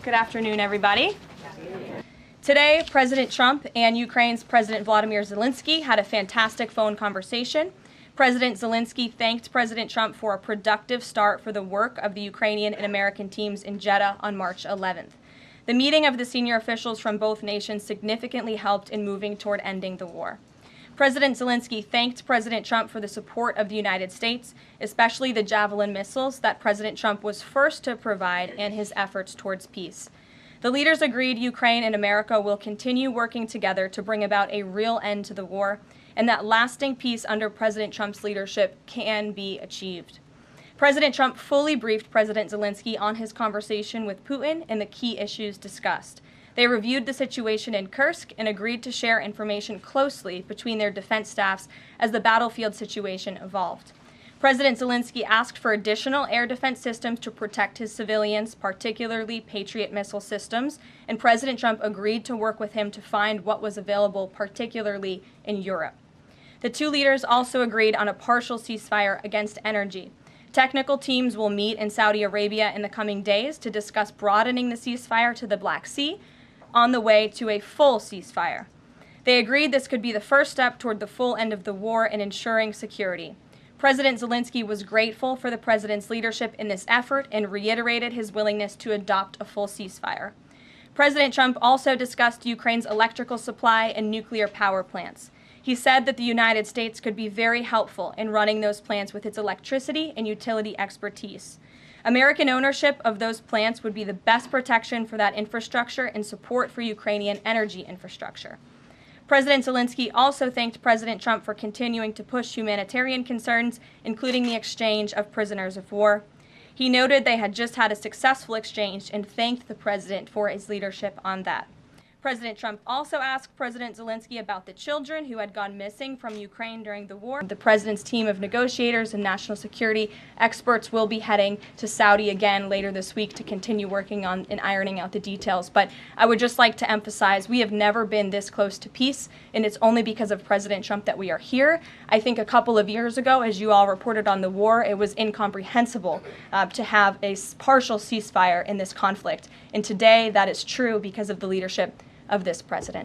Good afternoon, everybody. Today, President Trump and Ukraine's President Volodymyr Zelensky had a fantastic phone conversation. President Zelensky thanked President Trump for a productive start for the work of the Ukrainian and American teams in Jeddah on March 11th. The meeting of the senior officials from both nations significantly helped in moving toward ending the war. President Zelensky thanked President Trump for the support of the United States, especially the Javelin missiles that President Trump was first to provide and his efforts towards peace. The leaders agreed Ukraine and America will continue working together to bring about a real end to the war, and that lasting peace under President Trump's leadership can be achieved. President Trump fully briefed President Zelensky on his conversation with Putin and the key issues discussed. They reviewed the situation in Kursk and agreed to share information closely between their defense staffs as the battlefield situation evolved. President Zelensky asked for additional air defense systems to protect his civilians, particularly Patriot missile systems, and President Trump agreed to work with him to find what was available, particularly in Europe. The two leaders also agreed on a partial ceasefire against energy. Technical teams will meet in Saudi Arabia in the coming days to discuss broadening the ceasefire to the Black Sea on the way to a full ceasefire. They agreed this could be the first step toward the full end of the war and ensuring security. President Zelensky was grateful for the president's leadership in this effort and reiterated his willingness to adopt a full ceasefire. President Trump also discussed Ukraine's electrical supply and nuclear power plants. He said that the United States could be very helpful in running those plants with its electricity and utility expertise. American ownership of those plants would be the best protection for that infrastructure and support for Ukrainian energy infrastructure. President Zelensky also thanked President Trump for continuing to push humanitarian concerns, including the exchange of prisoners of war. He noted they had just had a successful exchange and thanked the president for his leadership on that. President Trump also asked President Zelensky about the children who had gone missing from Ukraine during the war. The president's team of negotiators and national security experts will be heading to Saudi again later this week to continue working on and ironing out the details. But I would just like to emphasize we have never been this close to peace, and it's only because of President Trump that we are here. I think a couple of years ago, as you all reported on the war, it was incomprehensible to have a partial ceasefire in this conflict. And today that is true because of the leadership of this president.